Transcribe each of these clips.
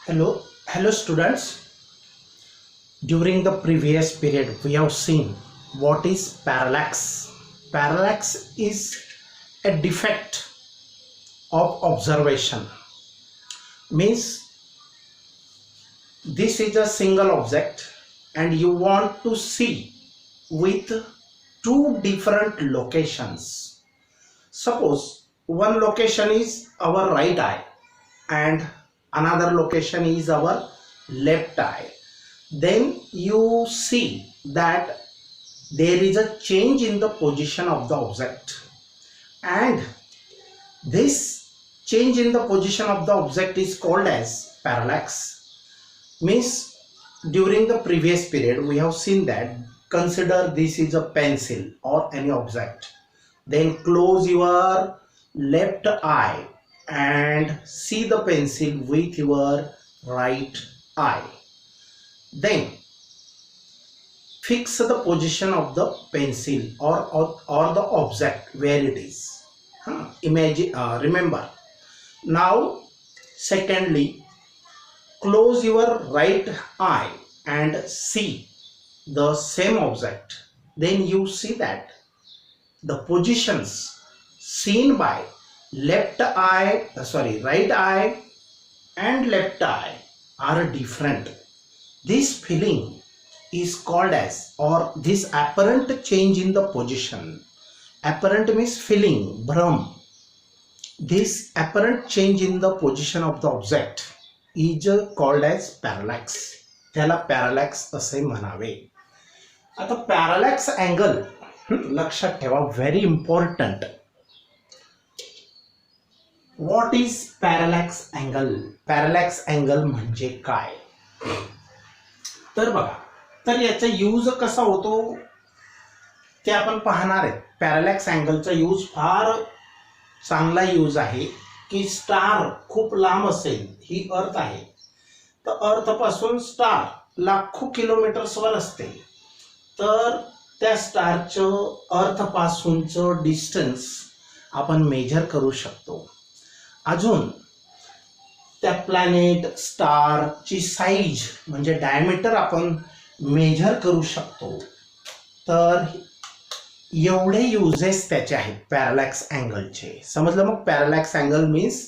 Hello students. During the previous period, we have seen what is parallax. Parallax is a defect of observation. Means this is a single object and you want to see with two different locations. Suppose one location is our right eye and another location is our left eye. Then you see that there is a change in the position of the object, and this change in the position of the object is called as parallax. Means during the previous period we have seen that, consider this is a pencil or any object, then close your left eye and see the pencil with your right eye. Then fix the position of the pencil or the object where it is. Imagine, remember. Now secondly, close your right eye and see the same object. Then you see that the positions seen by right eye and left eye are different. This feeling is called as, or this apparent change in the position. Apparent means feeling, bhram. This apparent change in the position of the object is called as parallax. त्याला parallax असे म्हणावे. आता parallax angle लक्षात ठेवा, very important. What is parallax angle? Parallax angle म्हणजे काय? तर बघा, तर याचा यूज कसा होतो ते आपण पाहणार आहे. पॅरालॅक्स अँगलचा यूज फार चांगला यूज आहे की स्टार खूप लांब असेल, ही अर्थ आहे, तर अर्थ पासून स्टार लाखो किलोमीटर्सवर असते, तर त्या स्टारचं अर्थ पासूनचं डिस्टन्स आपण मेजर करू शकतो. अजून त्या प्लॅनेट स्टारची साईज म्हणजे डायमीटर आपण मेजर करू शकतो. तर एवढे युजेस त्याचे आहेत पॅरालॅक्स अँगलचे. समजलं? मग parallax angle means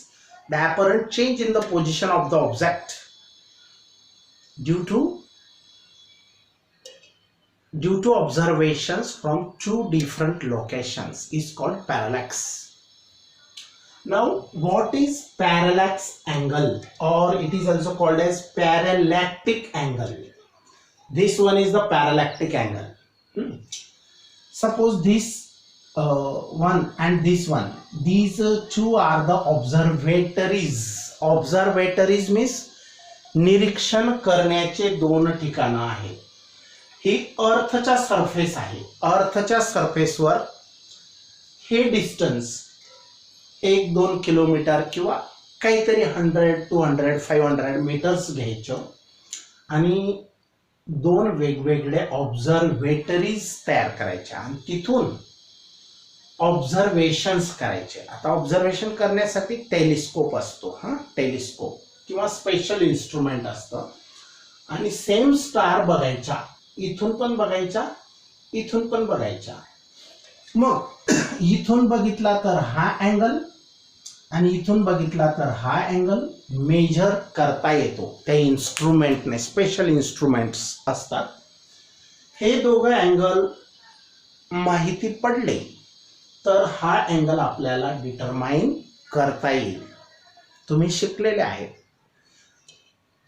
the apparent change in the position of the object due to observations from two different locations is called parallax. Now what is parallax angle, or it is also called as parallactic angle? This one is the parallactic angle. Suppose this one and this one, these two are the observatories. Observatories means निरीक्षण करण्याचे दोन ठिकाणं आहेत. ही अर्थच्या surface आहे. अर्थच्या सरफेसवर हे distance 1-2 kilometre किंवा काहीतरी 100, 200, 500 मीटर्स घ्यायचं आणि दोन वेगवेगळे ऑब्झर्वेटरीज तयार करायच्या आणि तिथून ऑब्झर्वेशन्स करायचे. आता ऑब्झर्वेशन करण्यासाठी टेलिस्कोप असतो, टेलिस्कोप किंवा स्पेशल इन्स्ट्रुमेंट असतं, आणि सेम स्टार बघायचा, इथून पण बघायचा, इथून पण बघायचा. मग इथून बघितला तर हा अँगल आणि इथून बघितला तर हा अँगल मेजर करता येतो त्या इन्स्ट्रुमेंटने. स्पेशल इन्स्ट्रुमेंट्स असतात. हे दोघं अँगल माहिती पडले तर हा अँगल आपल्याला डिटरमाइन करता येईल. तुम्ही शिकलेले आहेत.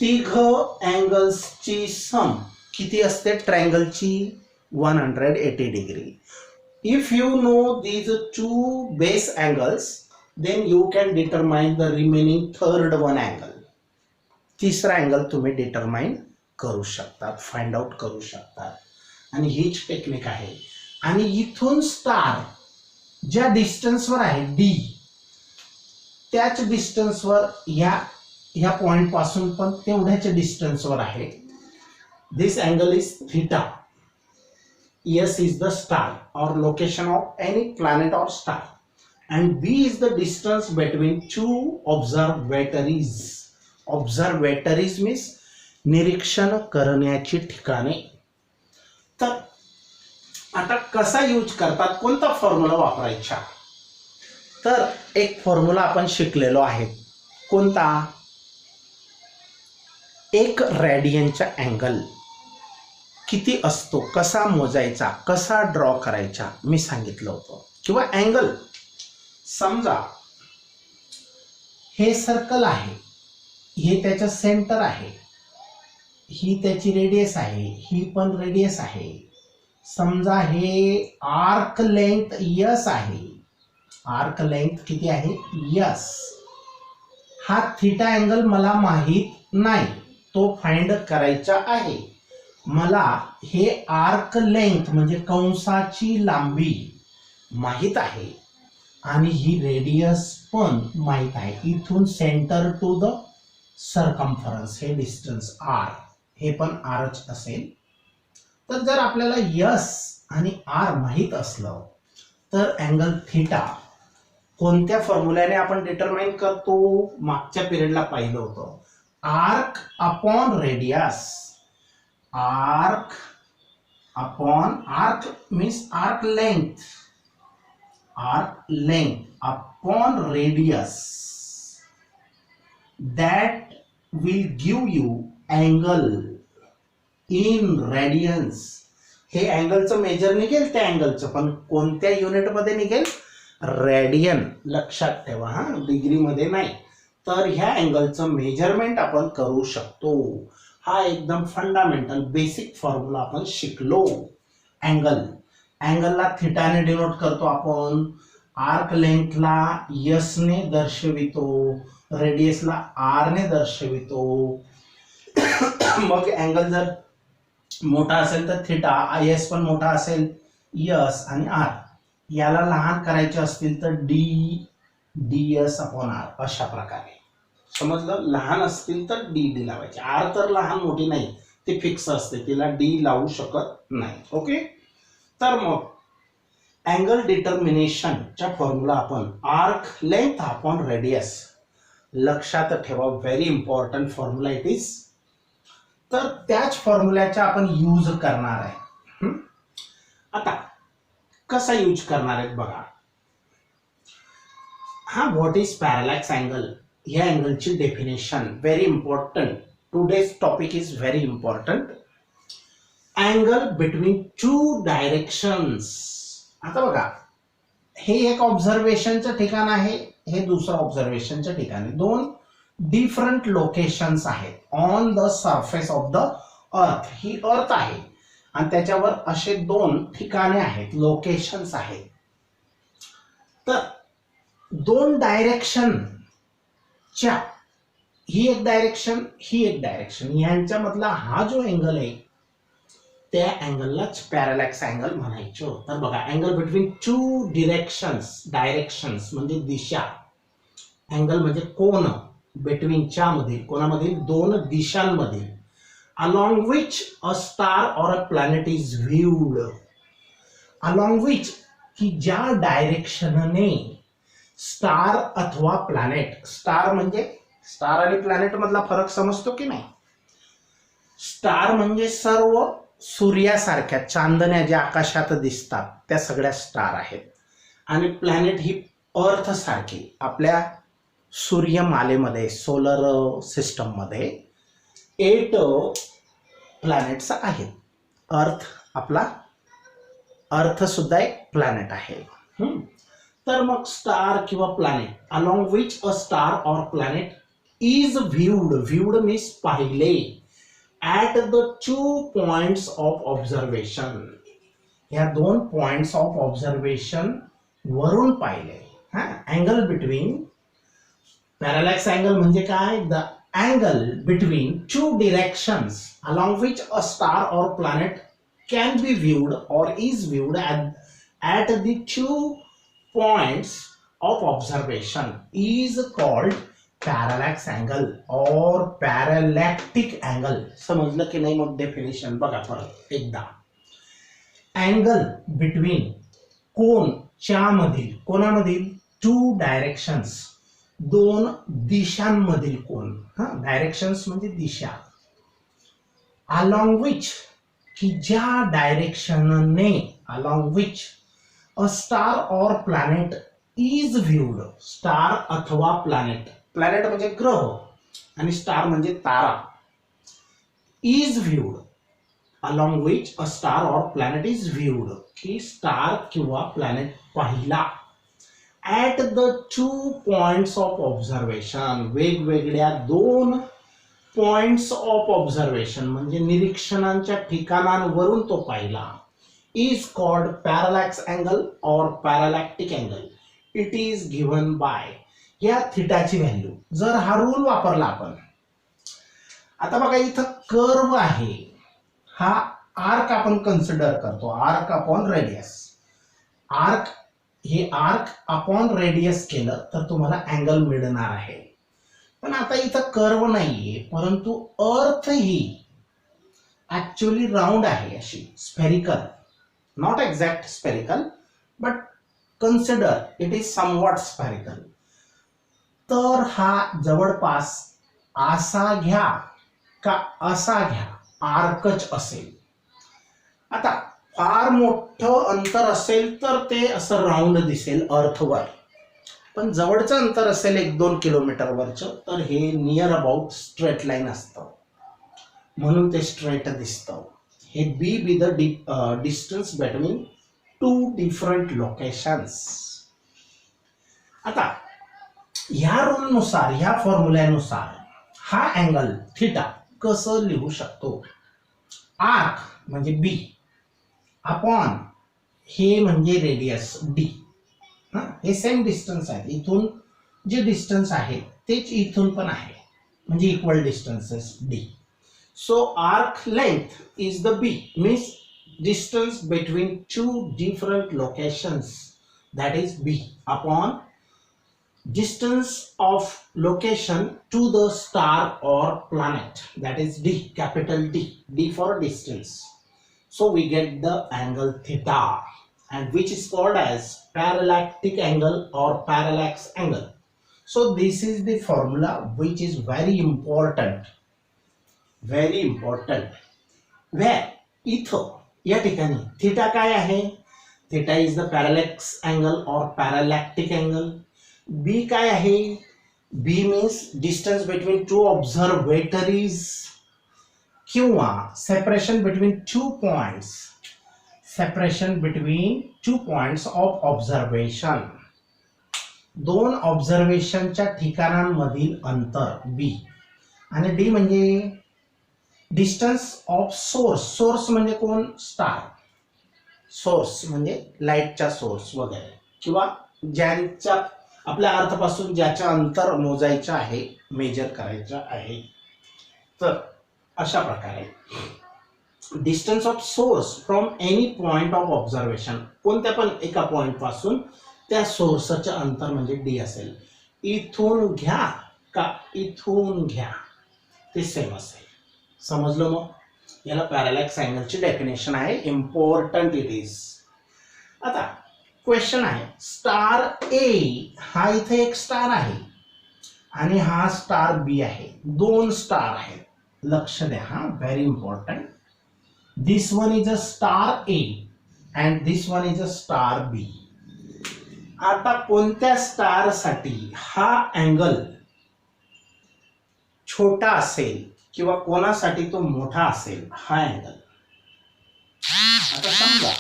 तिघ अँगल्सची सम किती असते ट्रायंगलची? 180 degree. If you know these two base angles, then you can determine the remaining third one angle. तिसरा अँगल तुम्ही डिटरमाइन करू शकतात, फाइंड आउट करू शकतात, आणि हीच टेक्निक आहे. आणि इथून स्टार ज्या डिस्टन्सवर आहे डी, त्याच डिस्टन्सवर ह्या पॉइंट पासून पण तेवढ्याच डिस्टन्सवर आहे. This angle is theta. S is the star or location of any planet or star, and B is the distance between two observatories. Observatories means निरीक्षण करण्याची ठिकाणे. तर आता कसा यूज करतात, कोणता फॉर्म्युला वापरायचा, तर एक फॉर्म्युला आपण शिकलेलो आहे. कोणता? एक रेडियनचा अँगल किती असतो, कसा मोजायचा, कसा ड्रॉ करायचा मी सांगितलं होतं. किंवा अँगल समजा हे सर्कल आहे, हे त्याचं सेंटर आहे, ही त्याची रेडियस आहे, ही पण रेडियस आहे. समजा हे आर्क लेंथ यस आहे, आर्क लेंथ किती आहे यस. हा थीटा अँगल मला माहित नाही, तो फाइंड करायचा आहे. मला हे आर्क लेंथ म्हणजे कंसाची लांबी माहित आहे आणि ही रेडियस पण माहित आहे. इथून सेंटर टू द सर्कम्फरन्स हे डिस्टन्स आर, हे पण आरच असेल. तर जर आपल्याला यस आणि आर माहित असलं तर अँगल थीटा कोणत्या फॉर्म्युल्याने आपण डिटरमाइन करतो, मागच्या पिरियडला पाहिलं होतं. Arc upon radius, arc upon arc means arc length, arc length upon radius, that will give you angle in radians. हे अँगलचं मेजर निघेल त्या अँगलचं, पण कोणत्या युनिट मध्ये निघेल, रेडियन. लक्षात ठेवा हा, डिग्री मध्ये नाही. तर ह्या अँगलचं मेजरमेंट आपण करू शकतो. हा एकदम फंडामेंटल बेसिक फॉर्म्युला आपण शिकलो. अँगलला थीटाने डिनोट करतो आपण, आर्क लेंथला यस ने दर्शवितो, रेडियसला आर ने दर्शवितो. मग अँगल जर मोठा असेल तर थीटा, यस पण मोठा असेल यस आणि आर. याला लहान करायचे असतील तर डी एस अपॉन आर, अशा प्रकारे. समजलं? लहान असतील तर डी लावायचे. आर तर लहान मोठी नाही, ती फिक्स असते, तिला डी लावू शकत नाही. ओके. तर मग अँगल डिटर्मिनेशनचा फॉर्म्युला आपण आर्क लेंथ अपॉन रेडियस. लक्षात ठेवा, very important formula it is. तर त्याच फॉर्म्युल्याचा आपण यूज करणार आहे. आता कसा यूज करणार आहेत बघा. हा, व्हॉट इज पॅरलॅक्स अँगल, या अँगलची definition very important. Today's topic is very important. Angle between two directions. आता बघा, हे एक ऑब्झर्वेशनचं ठिकाण आहे, हे दुसरं ऑब्झर्वेशनचं ठिकाण आहे. दोन डिफरंट लोकेशन्स आहेत on the surface of the earth. ही अर्थ आहे आणि त्याच्यावर असे दोन ठिकाणे आहेत, लोकेशन्स आहेत. तर दोन डायरेक्शनच्या, ही एक डायरेक्शन, ही एक डायरेक्शन, यांच्यामधला हा जो अँगल आहे त्या अँगललाच पॅरलॅक्स अँगल म्हणायचो. तर बघा, अँगल बिटवीन टू डायरेक्शन्स म्हणजे दिशा, अँगल म्हणजे कोन, बिटवीनच्या मधील, कोणामधील, दोन दिशांमधील, along which a star or a planet is viewed. along which की ज्या डायरेक्शनने स्टार अथवा प्लॅनेट, स्टार म्हणजे, स्टार आणि प्लॅनेट मधला फरक समजतो की नाही. स्टार म्हणजे सर्व सूर्यासारख्या चांदण्या ज्या आकाशात दिसतात त्या सगळ्या स्टार आहेत. आणि प्लॅनेट ही अर्थ सारखी आपल्या सूर्यमालेमध्ये, सोलर सिस्टम मध्ये 8 प्लॅनेट्स आहेत. आपला अर्थ सुद्धा एक प्लॅनेट आहे. तर मग स्टार किंवा planet, along which a star और प्लॅनेट इज व्ह्यूड मीन्स पाहिले, at the 2 points of observation. या 2 पॉइंट्स ऑफ ऑब्झर्वेशन वरून पाहिले. अँगल बिटवीन, पॅरलॅक्स अँगल म्हणजे काय, the angle between 2 directions along which a star or planet can be viewed or is viewed at the 2 points of observation is called parallax angle or parallactic angle. समजलं की नाही? मग definition बघा परत एकदा. Angle between, कोनच्या मधील, कोणामधील, 2 directions दोन दिशांमधील कोन, डायरेक्शन्स म्हणजे दिशा, along which की ज्या डायरेक्शनने along which a star or planet is viewed, star अथवा प्लॅनेट, प्लॅनेट म्हणजे ग्रह आणि स्टार म्हणजे तारा, is viewed along which a star or planet is viewed की स्टार किंवा प्लॅनेट पाहिला at the two points of observation, वेगवेगळ्या दोन पॉइंट्स ऑफ ऑब्झर्वेशन म्हणजे निरीक्षणांच्या ठिकाणांवरून तो पाहिला, is called parallax angle or parallactic angle. It is given by या थिटाची value. जर हा रूल वापरला आपण, आता बघा इथं कर्व आहे, हा आर्क आपण कन्सिडर करतो, आर्क अपॉन रेडियस, आर्क हे आर्क अपॉन रेडियस केलं तर तुम्हाला अँगल मिळणार आहे. पण आता इथं कर्व नाहीये, परंतु अर्थ ही ऍक्च्युअली राऊंड आहे, अशी spherical, not exact spherical but consider it is somewhat spherical. तर हा जवळपास असा घ्या का असा घ्या, आर्कच असेल. आता फार मोठं अंतर असेल तर ते असं राऊंड दिसेल अर्थवर, पण जवळचं अंतर असेल 1-2 किलोमीटरवरचं तर हे नियर अबाउट स्ट्रेट लाईन असतं, म्हणून ते स्ट्रेट दिसतं. हे be the distance between two different locations. आता ह्या रूलनुसार, ह्या फॉर्म्युल्यानुसार हा अँगल थिटा कसं लिहू शकतो? आर्क म्हणजे बी अपॉन हे म्हणजे रेडियस डी, हे सेम डिस्टन्स आहे, इथून जे डिस्टन्स आहे तेच इथून पण आहे, म्हणजे equal distances D. So arc length is the B, means distance between two different locations, that is b upon distance of location to the star or planet, that is d, capital D for distance. So we get the angle theta, and which is called as parallactic angle or parallax angle. So this is the formula which is very important, where इथं या ठिकाणी theta काय आहे? Theta is the parallax angle और पॅरालॅक्टिक angle. बी काय आहे? बी means distance between two observatories किंवा separation between two points, separation between two points of observation, दोन ऑब्झर्वेशनच्या ठिकाणांमधील अंतर बी. आणि डी म्हणजे डिस्टन्स ऑफ सोर्स, सोर्स म्हणजे कोण? स्टार, सोर्स म्हणजे लाईटचा सोर्स वगैरे, किंवा ज्यांच्या आपल्या अर्थापासून ज्याच्या अंतर मोजायचं आहे, मेजर करायचं आहे. तर अशा प्रकारे distance of source from any point of observation, कोणत्या पण एका पॉइंट पासून त्या सोर्सचं अंतर म्हणजे डी असेल. इथून घ्या का इथून घ्या ते सेम असेल. समजलं? मग याला पॅरालॅक्स अँगलची डेफिनेशन आहे, इम्पॉर्टंट इट इज. आता क्वेश्चन आहे, स्टार ए हा इथे एक स्टार आहे आणि हा स्टार बी आहे, दोन स्टार आहेत. लक्ष द्या हा, very important. This one is a star A and this one is a star B. आता कोणत्या स्टार साठी हा अँगल छोटा असेल किंवा कोणासाठी तो मोठा असेल हा अँगल? आता समजा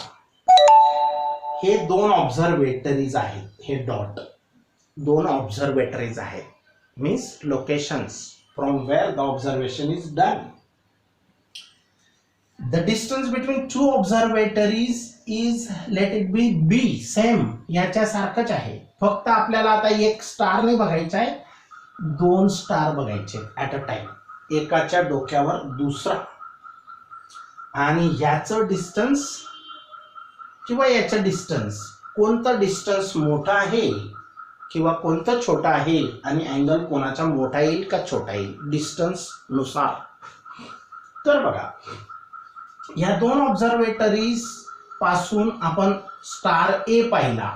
हे दोन ऑब्झर्वेटरीज आहेत, हे डॉट दोन ऑब्झर्वेटरीज आहेत, means locations from where the observation is done. The distance between two observatories is, let it be B, same याच्या सारखंच आहे, फक्त आपल्याला आता एक स्टार नाही बघायचा आहे, दोन स्टार बघायचे ऍट अ टाइम, एकाच्या डोक्यावर दुसरा. आणि याचं डिस्टन्स किंवा याचं डिस्टन्स, कोणतं डिस्टन्स मोठा आहे किंवा कोणतं छोटा आहे, आणि अँगल कोणाचा मोठा येईल का छोटा येईल डिस्टन्स नुसार. तर बघा या दोन ऑब्झर्वेटरीज पासून आपण स्टार ए पाहिला,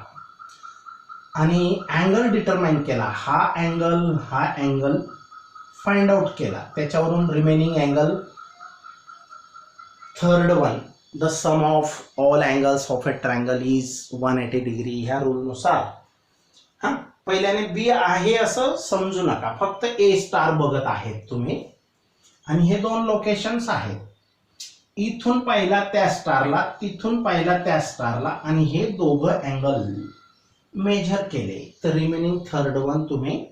आणि अँगल डिटरमाइन केला, हा अँगल फाइंड आउट केला, त्याच्यावरून remaining angle third one, the sum of all angles of a triangle is 180 degree, ह्या रूलनुसार. हां, पहिल्याने बी आहे असं समजू नका, फक्त ए स्टार बघत आहेत तुम्ही. आणि हे दोन लोकेशन्स आहेत, इथून पाहिला त्या स्टारला, तिथून पाहिला त्या स्टारला, आणि हे दोघं अँगल मेजर केले, तर रिमेनिंग थर्ड वन तुम्ही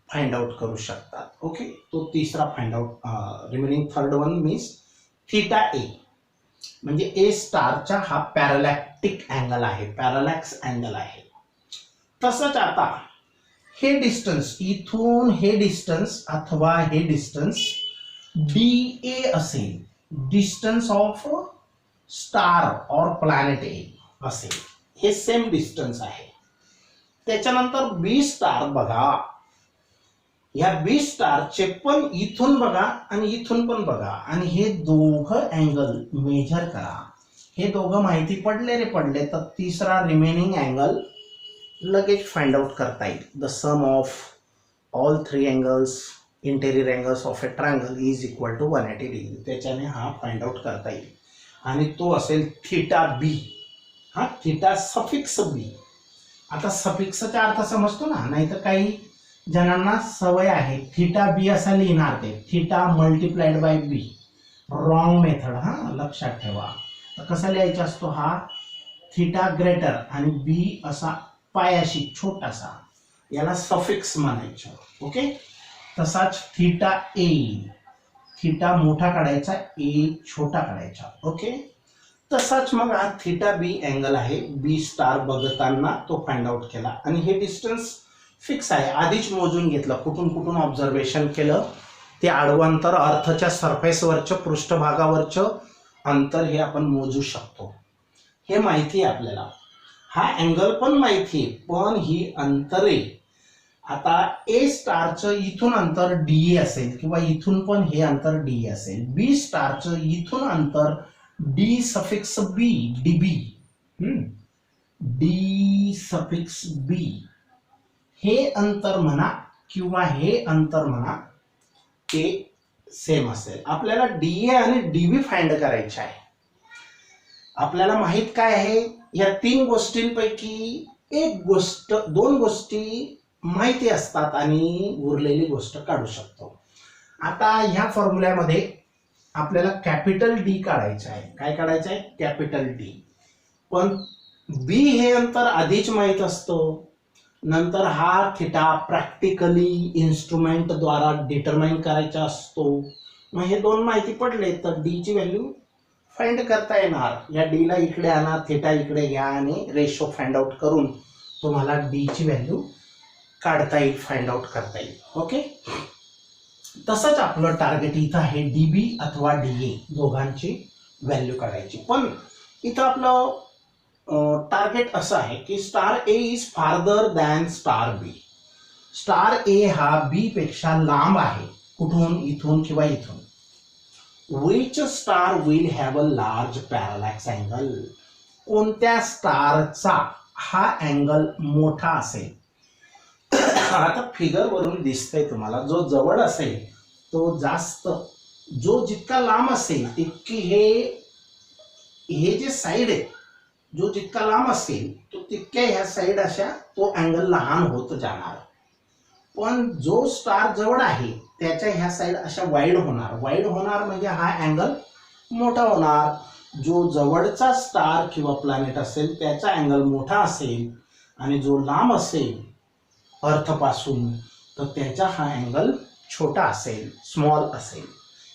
फाइंड आउट करू शकता. ओके, तो तिसरा find out, remaining third one means theta A, म्हणजे ए स्टारचा हा पॅरालॅक्टिक अँगल आहे, पॅरालॅक्स अँगल आहे. तसंच आता हे डिस्टन्स, इथून हे डिस्टन्स अथवा हे डिस्टन्स डी ए असेल, डिस्टन्स ऑफ स्टार और प्लॅनेट ए असेल, हे सेम डिस्टन्स आहे. त्याच्यानंतर बी स्टार बघा, या बी स्टारचे पण इथून बघा आणि इथून पण बघा, आणि हे दोघं अँगल मेजर करा. हे दोघं माहिती पडले रे पडले, तर तिसरा रिमेनिंग अँगल लगेच फाइंड आउट करता येईल. The sum of all three angles, interior angles of a triangle is equal to 180 degree, त्याच्याने हा फाइंड आउट करता येईल. आणि तो असेल थीटा बी. हा थीटा सफिक्स बी. आता सफिक्सचा अर्थ समजतो ना, नाहीतर काही जणांना सवय आहे थीटा बी असा लिहिणार, ते theta multiplied by B, wrong method. हा लक्षात ठेवा. तर कसा लिहायचा असतो, हा थीटा ग्रेटर आणि बी असा पायाशी छोटासा, याला सफिक्स म्हणायचं. ओके, तसाच थीटा ए, थीटा मोठा काढायचा, ए छोटा काढायचा. ओके, तसाच मग हा थीटा बी अँगल आहे, बी स्टार बघताना तो फाइंड आउट केला. आणि हे डिस्टन्स फिक्स आहे, आधीच मोजून घेतलं, कुठून कुठून ऑब्झर्वेशन केलं ते आडवं अंतर, अर्थच्या सरफेसवरचं, पृष्ठभागावरचं अंतर हे आपण मोजू शकतो. हे माहिती आहे आपल्याला. हा अँगल पण माहिती आहे, पण ही अंतरे, आता ए स्टारचं इथून अंतर डी असेल, किंवा इथून पण हे अंतर डी असेल. बी स्टारचं इथून अंतर डी सफिक्स बी, डीबी, डी सफिक्स बी, हे अंतर म्हणा किंवा हे अंतर म्हणा, ते सेम असेल. आपल्याला डीए आणि डीबी फाइंड करायचे आहे. आपल्याला माहित काय आहे, या तीन गोष्टींपैकी एक गोष्ट, दोन गोष्टी माहिती असतात आणि उरलेली गोष्ट काढू शकतो. आता ह्या फॉर्म्युल्यामध्ये आपल्याला कॅपिटल डी काढायचं आहे. काय काढायचं आहे? Capital D. पण बी हे अंतर आधीच माहित असतं. नंतर हा थिटा प्रॅक्टिकली इन्स्ट्रुमेंट द्वारा डिटरमाइन करायचा असतो. मग हे दोन माहिती पडले तर डी ची व्हॅल्यू फाइंड करता येणार. या डी ला इकडे आणा, थिटा इकडे घ्या आणि रेशो फाइंड आउट करून तुम्हाला डी ची व्हॅल्यू काढता येईल, फाइंड आउट करता येईल. ओके, तसंच आपलं टार्गेट इथं आहे डीबी अथवा डीए दोघांची व्हॅल्यू काढायची. पण इथं आपलं टार्गेट असं आहे की star A is farther than star B. Star A हा बी पेक्षा लांब आहे. कुठून? इथून किंवा इथून. Which star will have a large parallax angle. कोणत्या स्टारचा हा अँगल मोठा असेल? आता फिगर वरून दिसतंय तुम्हाला, जो जवळ असेल तो जास्त, जो जितका लांब असेल तितकी हे जे साईड आहे, जो जितका लांब असेल तो तितक्या ह्या साईड अशा तो अँगल लहान होत जाणार. पण जो स्टार जवळ आहे त्याच्या ह्या साईड अशा वाईड होणार. वाईड होणार म्हणजे हा अँगल मोठा होणार. जो जवळचा स्टार किंवा प्लॅनेट असेल त्याचा अँगल मोठा असेल आणि जो लांब असेल अर्थपासून तर त्याचा हा अँगल छोटा असेल, स्मॉल असेल.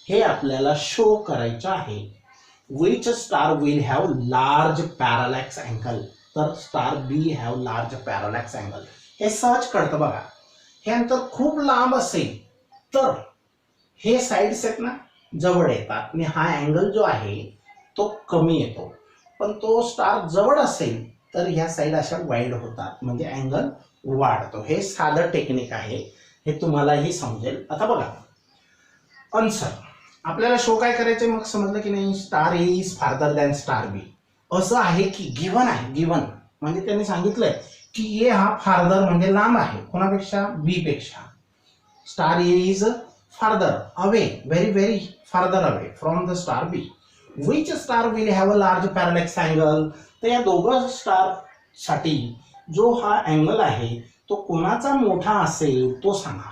हे आपल्याला शो करायचं आहे. Which star will have large parallax angle. तर star B have large parallax angle हे सहज कळतं बघा. हे अंतर खूप लांब असेल तर हे साईड्स आहेत ना जवळ येतात आणि हा अँगल जो आहे तो कमी येतो. पण तो स्टार जवळ असेल तर ह्या साईड अशा वाईड होतात, म्हणजे अँगल वाढतो. हे साधं टेक्निक आहे, हे तुम्हालाही समजेल. आता बघा आन्सर आपल्याला शो काय करायचे, मग समजलं की नाही. Star A is farther than star B असं आहे की गिव्हन आहे. गिव्हन म्हणजे त्यांनी सांगितलंय की ए हा फार्दर म्हणजे लांब आहे कोणापेक्षा, बी पेक्षा. Star A is farther away, very very farther away from the star B. Which star will have a large parallax angle. तर या दोघं स्टार साठी जो हा अँगल आहे तो कोणाचा मोठा असेल तो सांगा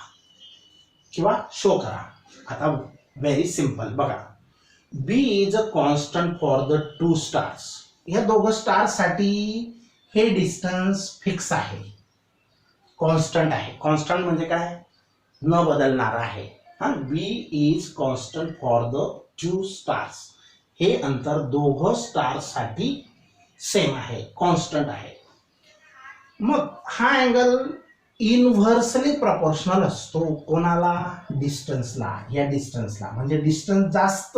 किंवा शो करा. आता व्हेरी सिंपल बघा, B is a constant for the two stars. ह्या दोघं स्टार साठी हे डिस्टन्स फिक्स आहे, कॉन्स्टंट आहे. कॉन्स्टंट म्हणजे काय, न बदलणार आहे. हा, B is constant for the two stars. हे अंतर दोघं स्टार साठी सेम आहे, कॉन्स्टंट आहे. मग हा अँगल इनव्हर्सली प्रपोर्शनल असतो कोणाला, डिस्टन्सला. या डिस्टन्सला म्हणजे डिस्टन्स जास्त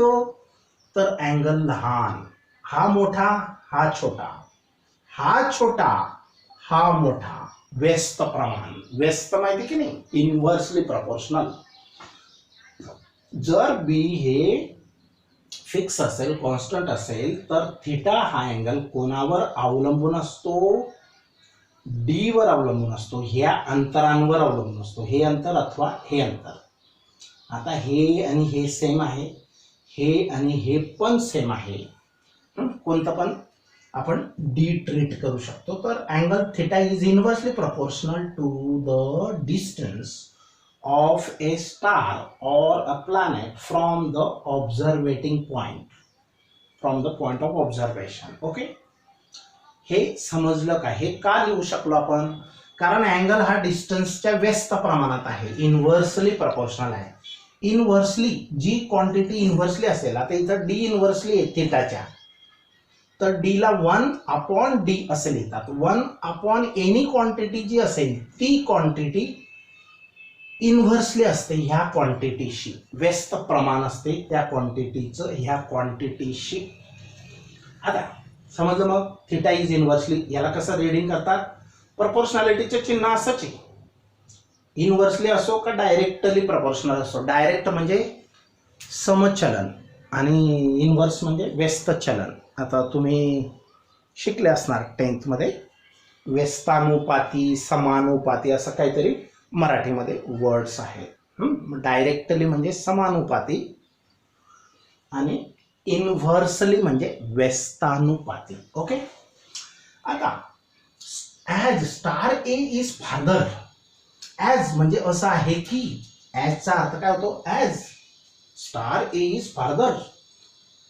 तर अँगल लहान, हा मोठा हा छोटा, हा छोटा हा मोठा. व्यस्त प्रमाण, व्यस्त माहिती की नाही, इनव्हर्सली प्रपोर्शनल. जर बी हे फिक्स असेल, कॉन्स्टंट असेल तर थिटा हा अँगल कोणावर अवलंबून असतो, डी वर अवलंबून असतो, ह्या अंतरांवर अवलंबून असतो, हे अंतर अथवा हे अंतर. आता हे आणि हे सेम आहे, हे आणि हे पण सेम आहे, कोणतं पण आपण डी ट्रीट करू शकतो. तर angle theta is inversely proportional to the distance of a star or a planet from the observating point, from the point of observation. Okay, हे समजलं का. हे का लिहू शकलो आपण, कारण अँगल हा डिस्टन्सच्या व्यस्त प्रमाणात आहे, इनव्हर्सली प्रपोर्शनल आहे. इनव्हर्सली जी क्वांटिटी इनव्हर्सली असेल, आता इथं डी इनव्हर्सली आहे थिटाच्या, तर डी ला 1/d असे लिहितात. 1/any क्वांटिटी जी असेल ती क्वांटिटी इनव्हर्सली असते ह्या क्वांटिटीशी, व्यस्त प्रमाण असते त्या क्वांटिटीचं ह्या क्वांटिटीशी. आता समजलं. मग थिटा इज इनव्हर्सली, याला कसं रीडिंग करतात, प्रपोर्शनॅलिटीचे चिन्ह असंच आहे, इनव्हर्सली असो का डायरेक्टली प्रपोर्शनल असो. डायरेक्ट म्हणजे समचलन आणि इनव्हर्स म्हणजे व्यस्त चलन. आता तुम्ही शिकले असणार 10th मध्ये, व्यस्तानुपाती, समानुपाती असं काहीतरी मराठीमध्ये वर्ड्स आहेत. डायरेक्टली म्हणजे समानुपाती आणि इनव्हर्सली म्हणजे व्यस्तानुपाती. ओके, आता as star A is farther. As म्हणजे असं आहे की, ॲजचा अर्थ काय होतो, as star A is farther,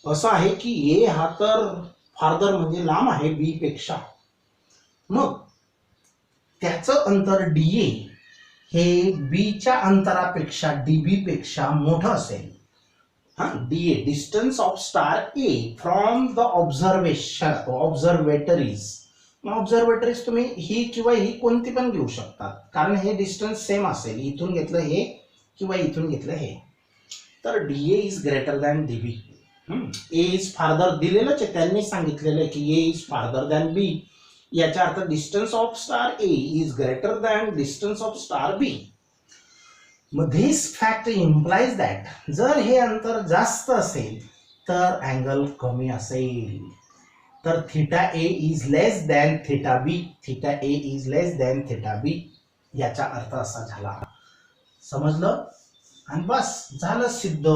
असं आहे की ए हा तर फार्दर म्हणजे लांब आहे बी पेक्षा. मग त्याचं अंतर डी ए हे बीच्या अंतरापेक्षा डीबी पेक्षा मोठं असेल. हा, D A distance of star A from the observatories. Observatories तुम्ही ही किंवा ही कोणती पण घेऊ शकतात, कारण हे डिस्टन्स सेम असेल, इथून घेतलं हे किंवा इथून घेतलं हे. तर D A is greater than D B. A is farther दिलेलंच आहे, त्यांनी सांगितलेलं आहे की A is farther than B. याचा अर्थ distance of star A is greater than distance of star B. मग धिस फॅक्ट इम्प्लाइज दॅट जर हे अंतर जास्त असेल तर अँगल कमी असेल. तर theta A is less than theta B. Theta A is less than theta B, याचा अर्थ असा झाला. समजलं, आणि बस झालं सिद्ध.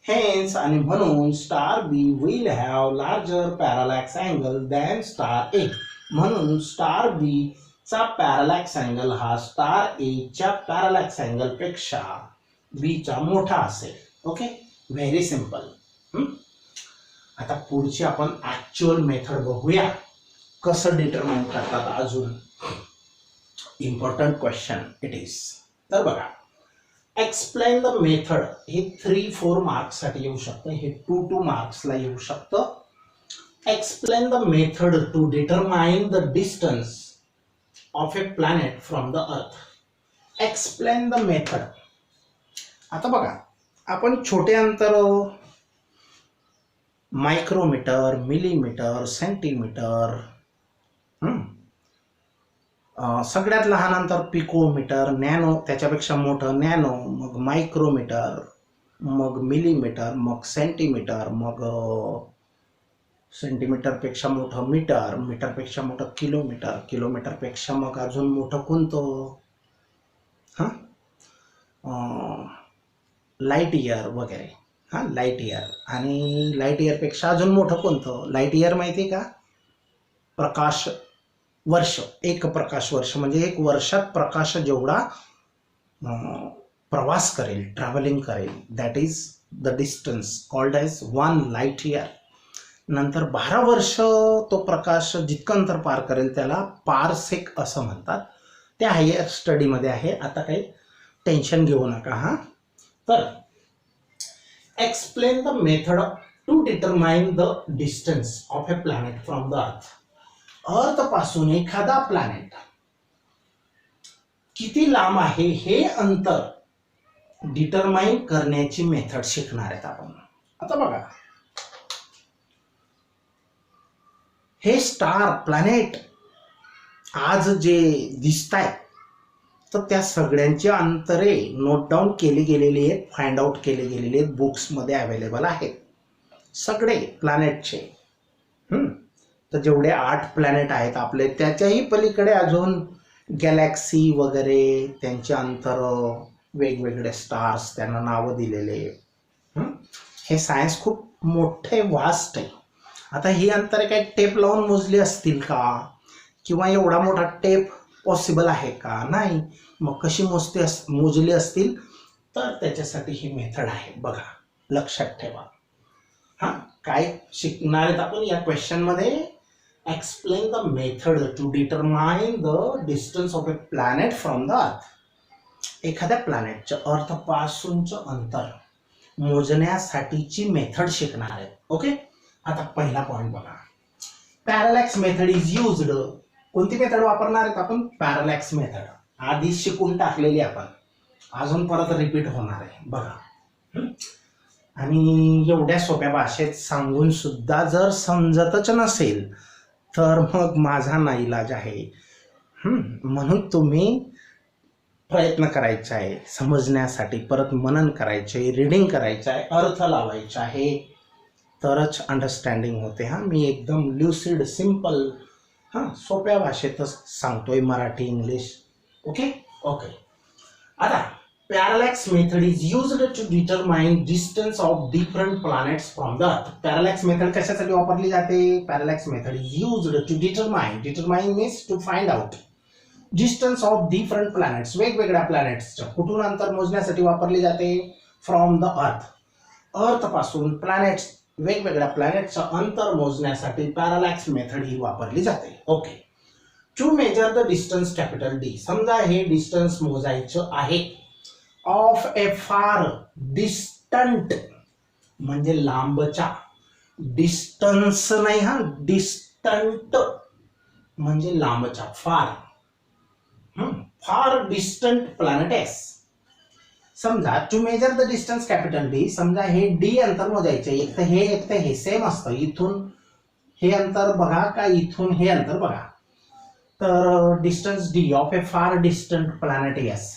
हेन्स आणि म्हणून star B will have larger parallax angle than star A. म्हणून स्टार बी चा पॅरालॅक्स अँगल हा स्टार ए च्या पॅरालॅक्स अँगल पेक्षा बी चा मोठा असेल. Okay, very simple. आता पुढची आपण ऍक्च्युअल मेथड बघूया, कसं डिटरमाइन करतात. अजून इम्पॉर्टंट क्वेश्चन इट इज. तर बघा, एक्सप्लेन द मेथड. हे 3-4 मार्क्स साठी येऊ शकतं, हे 2-2 मार्क्सला येऊ शकतं. Explain the method to determine the distance of a planet from the earth. Explain the method. आता बघा, आपण छोटे अंतर मायक्रोमीटर, मिलीमीटर, सेंटीमीटर, सगळ्यात लहान अंतर पिकोमीटर, नॅनो त्याच्यापेक्षा मोठं नॅनो, मग मायक्रोमीटर, मग मिलीमीटर, मग सेंटीमीटर, मग सेंटीमीटरपेक्षा मोठं मीटर, मीटरपेक्षा मोठं किलोमीटर, किलोमीटरपेक्षा मग अजून मोठं कोणतं, हां, लाईट इयर वगैरे, हां, लाईट इयर. आणि लाईट इयरपेक्षा अजून मोठं कोणतं, लाईट इयर माहिती आहे का, प्रकाश वर्ष, एक प्रकाश वर्ष म्हणजे एक वर्षात प्रकाश जेवढा प्रवास करेल, ट्रॅव्हलिंग करेल, that is the distance called as 1 light year. नंतर 12 वर्ष तो प्रकाश जितकं अंतर पार करेल त्याला पारसेक असं म्हणतात. ते हायर स्टडीमध्ये आहे, आता काही टेन्शन घेऊ नका. हां, तर explain the method to determine the distance of a planet from the earth. Earth पासून एखादा प्लॅनेट किती लांब आहे हे अंतर डिटरमाइन करण्याची मेथड शिकणार आहेत आपण. आता बघा, हे स्टार प्लॅनेट आज जे दिसत आहेत तर त्या सगळ्यांची अंतरे नोट डाऊन केली गेलेली आहेत, फाइंड आउट केले गेलेले आहेत, बुक्समध्ये अवेलेबल आहेत सगळे प्लॅनेटचे. तर जेवढे 8 प्लॅनेट आहेत आपले, त्याच्याही पलीकडे अजून गॅलेक्सी वगैरे, त्यांचे अंतर, वेगवेगळे स्टार्स, त्यांना नावं दिलेले. हे सायन्स खूप मोठे वास्ट आहे. आता ही अंतरे काही टेप लावून मोजली असतील का, किंवा एवढा मोठा टेप पॉसिबल आहे का, नाही. मग कशी मोजली असतील, तर त्याच्यासाठी ही मेथड आहे. बघा, लक्षात ठेवा. हां, काय शिकणार आहेत आपण या क्वेश्चनमध्ये, explain the method to determine the distance of a planet from the earth. एखाद्या प्लॅनेटच्या अर्थपासूनचं अंतर मोजण्यासाठीची मेथड शिकणार आहेत. ओके, आता पहिला पॉइंट बघा, पॅरालॅक्स मेथड इज युज्ड. कोणती मेथड वापरणार आहेत आपण, पॅरालॅक्स मेथड. आधी शिकून टाकलेली आपण, अजून परत रिपीट होणार आहे. बघा, आणि एवढ्या सोप्या भाषेत सांगून सुद्धा जर समजतच नसेल तर मग माझा नाईलाज आहे. म्हणून तुम्ही प्रयत्न करायचा आहे समजण्यासाठी, परत मनन करायचे, रीडिंग करायचं आहे, अर्थ लावायचा आहे, तरच अंडरस्टँडिंग होते. हां, मी एकदम ल्युसिड, सिम्पल, सोप्या भाषेतच सांगतोय, मराठी, इंग्लिश. Okay okay. आता parallax method is used to determine distance of different planets from the earth. Parallax method कशासाठी वापरली जाते, parallax method is used to determine means to find out distance of different planets, वेगवेगळ्या प्लॅनेट्सच्या कुठून अंतर मोजण्यासाठी वापरली जाते, फ्रॉम द अर्थ, अर्थ पासून प्लॅनेट्स, वेगवेगळ्या प्लॅनेटचं अंतर मोजण्यासाठी पॅरालॅक्स मेथड ही वापरली जाते. Okay. To measure the distance capital D. समजा हे डिस्टन्स मोजायचं आहे ऑफ ए फार डिस्टंट, म्हणजे लांबच्या, डिस्टन्स नाही, हा, डिस्टंट म्हणजे लांबच्या, फार, फार डिस्टंट प्लॅनेट एस. समजा to measure the distance capital D, समजा हे डी अंतर मोजायचे, एक तर हे सेम असतं, इथून हे अंतर बघा का इथून हे अंतर बघा, तर distance D of a far distant planets.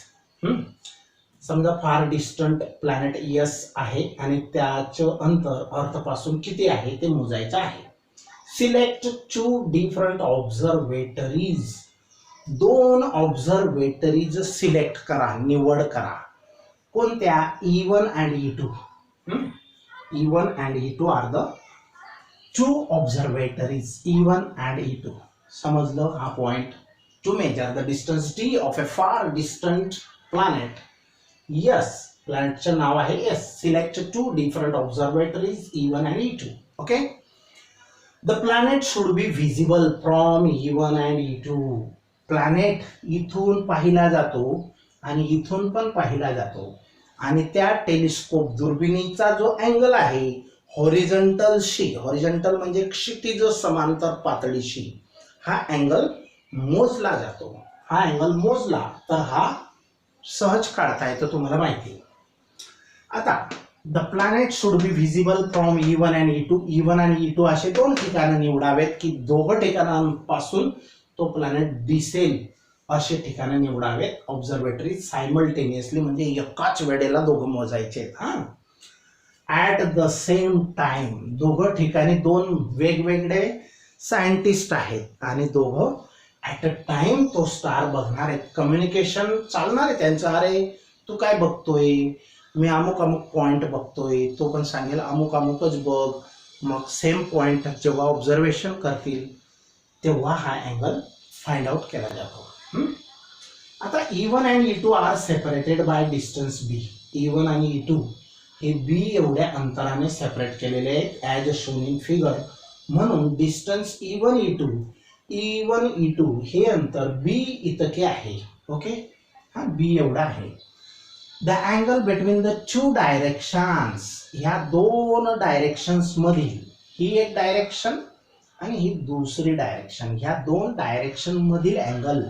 समजा फार डिस्टंट प्लॅनेट एस आहे आणि त्याचं अंतर अर्थपासून किती आहे ते मोजायचं आहे. Select 2 different observatories. 2 observatories select करा, निवड करा. कोणत्या, E1 and E2. E1 and E2 are the 2 observatories, E1 and E2. समजलं हा point. To measure the distance D of a far distant planet yes, प्लॅनेटचं नाव आहे yes. Select 2 different observatories E1 and E2. Okay. The planet should be visible from E1 and E2. Planet इथून पाहिला जातो आणि इथून पण पाहिला जातो, आणि त्या टेलिस्कोप दुर्बिणीचा जो अँगल आहे हॉरिझॉन्टलशी, हॉरिझॉन्टल म्हणजे क्षितिज समांतर पातळीशी, हा अँगल मोजला जातो. हा अँगल मोजला तर हा सहज काढता येतो, तुम्हाला माहिती आहे. आता the planet should be visible from E1 and E2. E1 and E2 असे 2 ठिकाणं निवडावेत की दोघं ठिकाणांपासून तो प्लॅनेट दिसेल असे ठिकाणं निवडावेत. ऑब्झर्वेटरी सायमल्टेनियसली म्हणजे एकाच वेळेला दोघं मोजायचे. हां, ॲट द सेम टाइम, दोघं ठिकाणी दोन वेगवेगळे सायंटिस्ट आहेत आणि दोघं ॲट अ टाइम तो स्टार बघणार आहेत. कम्युनिकेशन चालणार आहे त्यांचं. अरे तू काय बघतोय, मी अमुक अमुक पॉइंट बघतोय, तो पण सांगेल अमुक अमुकच बघ. मग सेम पॉइंट जेव्हा ऑब्झर्वेशन करतील तेव्हा हा अँगल फाइंड आउट केला जातो. आता E1 and E2 are separated by distance B. E1 आणि E2 हे B एवढ्या अंतराने सेपरेट केलेले आहेत ॲज शोन इन फिगर. म्हणून डिस्टन्स E1 E2 हे अंतर B इतके आहे. ओके, हा B एवढा आहे. The angle between the two directions, ह्या दोन डायरेक्शन्स मधील, ही एक डायरेक्शन आणि ही दुसरी डायरेक्शन, ह्या दोन डायरेक्शन मधील angle,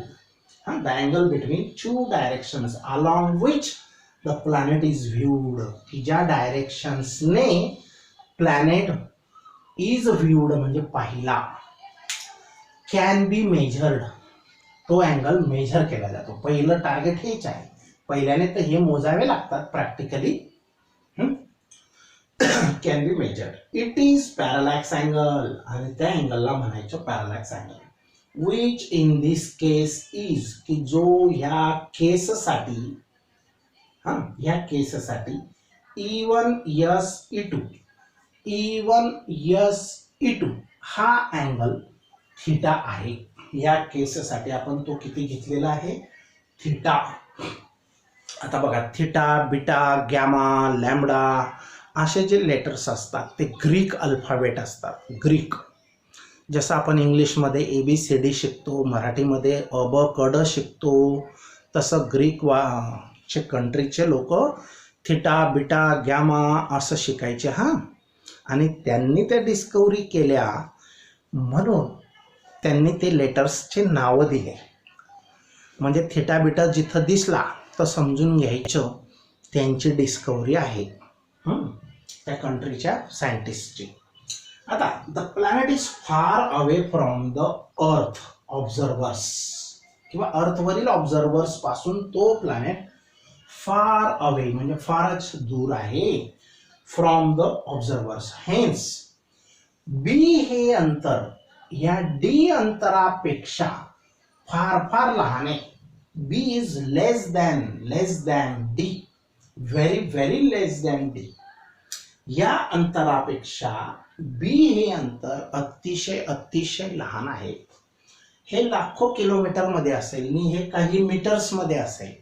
the angle between two directions along which the planet is viewed, की ज्या डायरेक्शन्सने प्लॅनेट इज व्ह्यूड म्हणजे पाहिला, कॅन बी मेजर्ड, तो अँगल मेजर केला जातो. पहिलं टार्गेट हेच आहे. पहिल्याने तर हे मोजावे लागतात practically. Can be measured. It is parallax angle, आणि त्या अँगलला म्हणायचं parallax angle. Which in this case is, की जो ह्या केससाठी, ह्या केससाठी E1 यस E2 हा अँगल थिटा आहे. या केससाठी आपण तो किती घेतलेला आहे, थिटा. आता बघा, थिटा, बीटा, गॅमा, लॅम्बडा असे जे लेटर्स असतात ते ग्रीक अल्फाबेट असतात. ग्रीक, जसं आपण इंग्लिशमध्ये ABCD शिकतो, मराठीमध्ये अ ब क ड शिकतो, तसं ग्रीक चे कंट्रीचे लोक थिटा, बीटा, गॅमा असं शिकायचे. आणि त्यांनी त्या डिस्कवरी केल्या म्हणून त्यांनी ते लेटर्सचे नावं दिले. म्हणजे थिटा बीटा जिथं दिसला तर समजून घ्यायचं त्यांची डिस्कवरी आहे, त्या कंट्रीच्या सायंटिस्टची. आता the planet is far away from the earth observers, किंवा अर्थवरील ऑब्झर्वर्स पासून तो प्लॅनेट फार अवे म्हणजे फारच दूर आहे. फ्रॉम द ऑब्झर्वर्स, हेन्स B हे अंतर या D अंतरापेक्षा फार फार लहान आहे. B is less than D, very less than D. या अंतरापेक्षा B हे अंतर अतिशय लहान आहे. हे लाखो किलोमीटर मध्ये असेल आणि हे काही मीटर्स मध्ये असेल,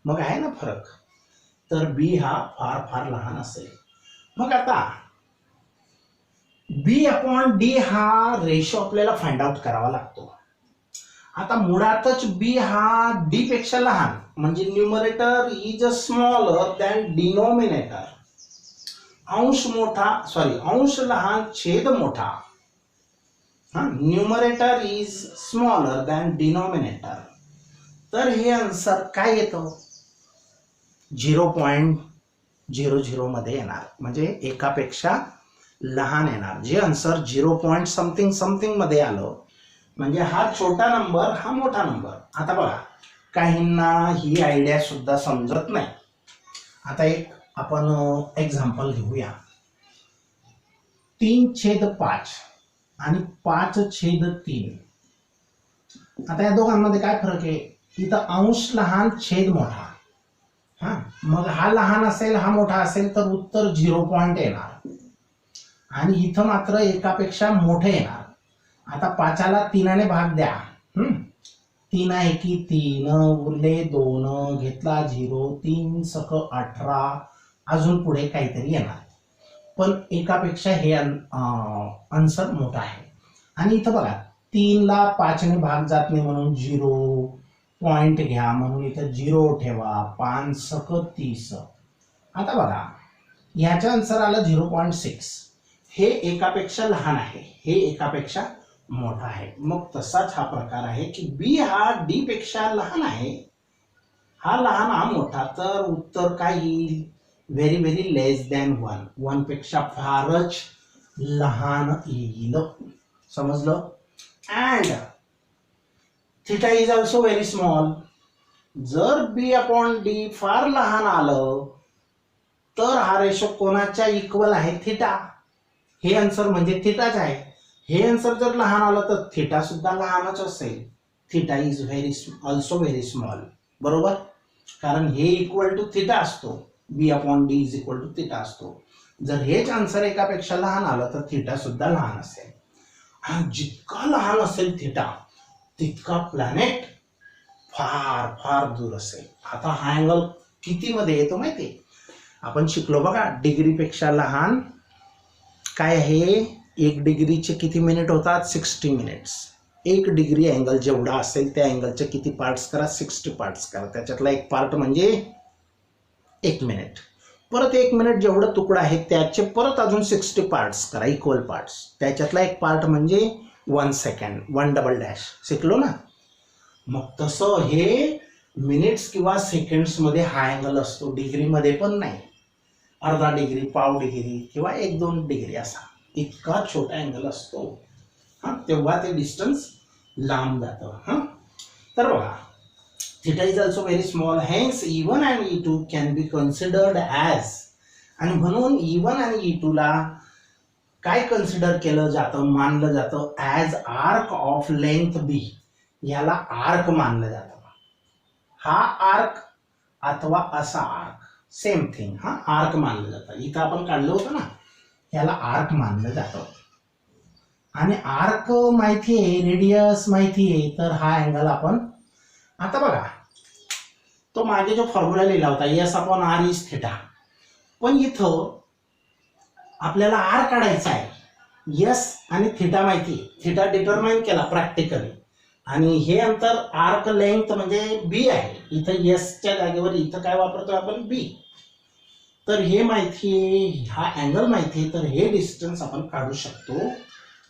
मग आहे ना फरक. तर B हा फार फार लहान असेल. मग आता B/D हा रेशो आपल्याला फाइंड आउट करावा लागतो. आता मुळातच B हा D पेक्षा लहान, म्हणजे numerator is smaller than denominator. अंश लहान छेद मोठा. Numerator is smaller than denominator. तर हे आन्सर काय येतं, 0.00 मध्ये येणार, म्हणजे एकापेक्षा लहान येणार. जे आन्सर 0. मध्ये आलं म्हणजे हा छोटा नंबर, हा मोठा नंबर. आता बघा, काहींना ही आयडिया सुद्धा समजत नाही. आता एक आपण एक्झाम्पल घेऊया. 3/5 आणि 5/3. आता या दोघांमध्ये काय फरक आहे, इथं अंश लहान छेद मोठा. मग हा लहान असेल हा मोठा असेल तर उत्तर 0 येणार, आणि इथं मात्र एकापेक्षा मोठे येणार. आता 5ला 3ने भाग द्या. 3 एकी 3, उरले 2, घेतला 0, 3 सक 18, अजून पुढे काहीतरी येणार. पण एकापेक्षा हे आन्सर मोठा आहे. आणि इथं बघा, 3ला 5ने भाग जात नाही म्हणून 0 पॉइंट घ्या, म्हणून इथं 0 ठेवा. 5 सक 30. आता बघा, ह्याचं आन्सर आलं 0.6. हे एकापेक्षा लहान आहे, हे एकापेक्षा मोठा आहे. मग तसाच हा प्रकार आहे की B हा D पेक्षा लहान आहे, हा लहान हा मोठा. तर उत्तर काय येईल, व्हेरी लेस दॅन 1 पेक्षा फारच लहान येईल. समजलं. And theta is also very small. जर B/D फार लहान आलं तर हा रेशो कोणाच्या इक्वल आहे? थिटा. हे आन्सर म्हणजे थिटाच आहे. हे आन्सर जर लहान आलं तर थिटा सुद्धा लहानच असेल. Theta is also very small. बरोबर, कारण हे इक्वल टू थिटा असतो. B/D is equal to theta असतो. जर हेच आन्सर एकापेक्षा लहान आलं तर थिटा सुद्धा लहान असेल. आणि जितका लहान असेल थिटा तितका प्लॅनेट फार फार दूर असेल. आता हा अँगल किती मध्ये येतो माहितीये? आपण शिकलो बघा, डिग्रीपेक्षा लहान काय आहे? 1 डिग्रीचे किती मिनिट होतात? 60 मिनिट्स. 1 डिग्री अँगल जेवढा असेल त्या अँगलचे किती पार्ट्स करा? 60 पार्ट्स करा. त्याच्यातला एक पार्ट म्हणजे 1 मिनिट. परत 1 मिनिट जेवढं तुकडा आहे त्याचे परत अजून 60 पार्ट्स करा, इक्वल पार्ट्स. त्याच्यातला एक पार्ट म्हणजे 1 सेकंड, 1 डबल डॅश. शिकलो ना? मग तसं हे मिनिट्स किंवा सेकंड्स मध्ये हा अँगल असतो, डिग्रीमध्ये पण नाही. अर्धा डिग्री, पाव डिग्री किंवा 1-2 डिग्री असा इतका छोटा अँगल असतो. तेव्हा ते डिस्टन्स लांब जातं. तर बघा, theta is also very small, hence E1 and E2 can be considered as. आणि म्हणून E1 आणि E2 ला काय कन्सिडर केलं जातं, मानलं जातं? As arc of length B. याला आर्क मानलं जातं. हा आर्क अथवा असा आर्क, सेम थिंग. आर्क मानलं जातं. इथं आपण काढलं होतं ना, याला आर्क मानलं जातं. आणि आर्क माहिती आहे, रेडियस माहिती आहे, तर हा अँगल आपण आता बघा, तो मागे जो फॉर्म्युला लिहिला होता S/R इज थिटा, पण इथं आपल्याला आर काढायचा आहे. यस आणि थिटा माहिती आहे, थिटा डिटरमाइन केला प्रॅक्टिकली. आणि हे अंतर आर्क लेंथ म्हणजे बी आहे. इथं यसच्या जागेवर इथं काय वापरतोय आपण? बी. तर हे माहिती आहे, हा अँगल माहिती आहे, तर हे डिस्टन्स आपण काढू शकतो.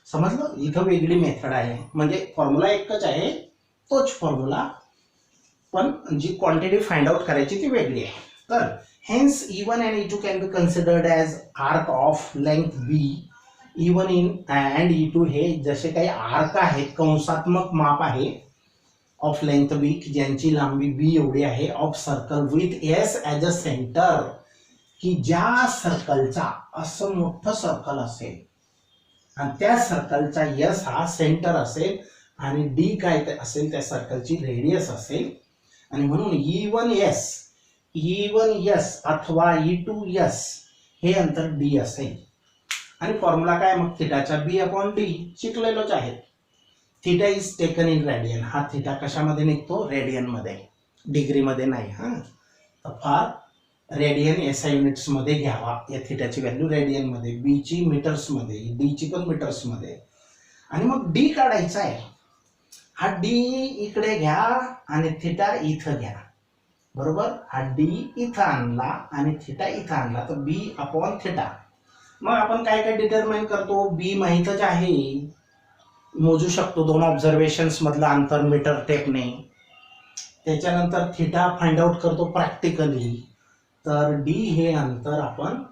समजलं? इथं वेगळी मेथड आहे, म्हणजे फॉर्म्युला एकच आहे, तोच फॉर्म्युला, पण जी क्वांटिटी फाइंड आउट करायची ती वेगळी आहे. तर hence E1 and E2 can be considered as arc of length B. E1 and E2 हे जसे काही आर्क आहेत, कंसात्मक माप आहे ऑफ लेंथ B, ज्यांची लांबी B एवढी आहे, of circle with S as a centre, की ज्या सर्कलचा असं मोठं सर्कल असेल आणि त्या सर्कलचा S हा सेंटर असेल आणि D काय असेल त्या सर्कलची रेडियस असेल. आणि म्हणून E1S अथवा E2S हे अंतर D असेल. आणि फॉर्म्युला काय मग? थिटाचा B/D शिकलेलोच आहे. Theta is taken in radian. हा थिटा कशामध्ये निघतो? रेडियन मध्ये, डिग्री मध्ये नाही. तर फार रेडियन SI युनिट्स मध्ये घ्यावा. या थिटाची व्हॅल्यू रेडियन मध्ये, B ची मीटर्स मध्ये, D ची पण मीटर्स मध्ये. आणि मग D काढायचा आहे. हा D इकडे घ्या आणि थिटा इथं घ्या. बरोबर, हा D इथं आणला आणि थिटा इथं आणला, तर B/थिटा. मग आपण काय काय डिटरमाइन करतो? B माहीतच आहे, मोजू शकतो 2 ऑब्झर्वेशन्स मधलं अंतर मीटर टेपने. त्याच्यानंतर थिटा फाइंड आउट करतो प्रॅक्टिकली. तर D हे अंतर आपण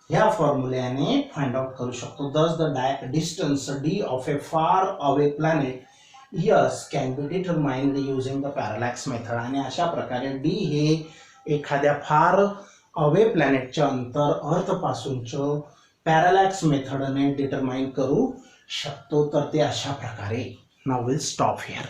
ह्या फॉर्म्युल्याने फाइंड आउट करू शकतो. दस the distance D of a far away planet yes can be determined using the parallax method. आणि अशा प्रकारे D हे एखाद्या फार अवे प्लॅनेटच्या अंतर अर्थपासूनचं पॅरालॅक्स मेथडने डिटरमाइन करू शकतो. तर ते अशा प्रकारे. Now will stop here.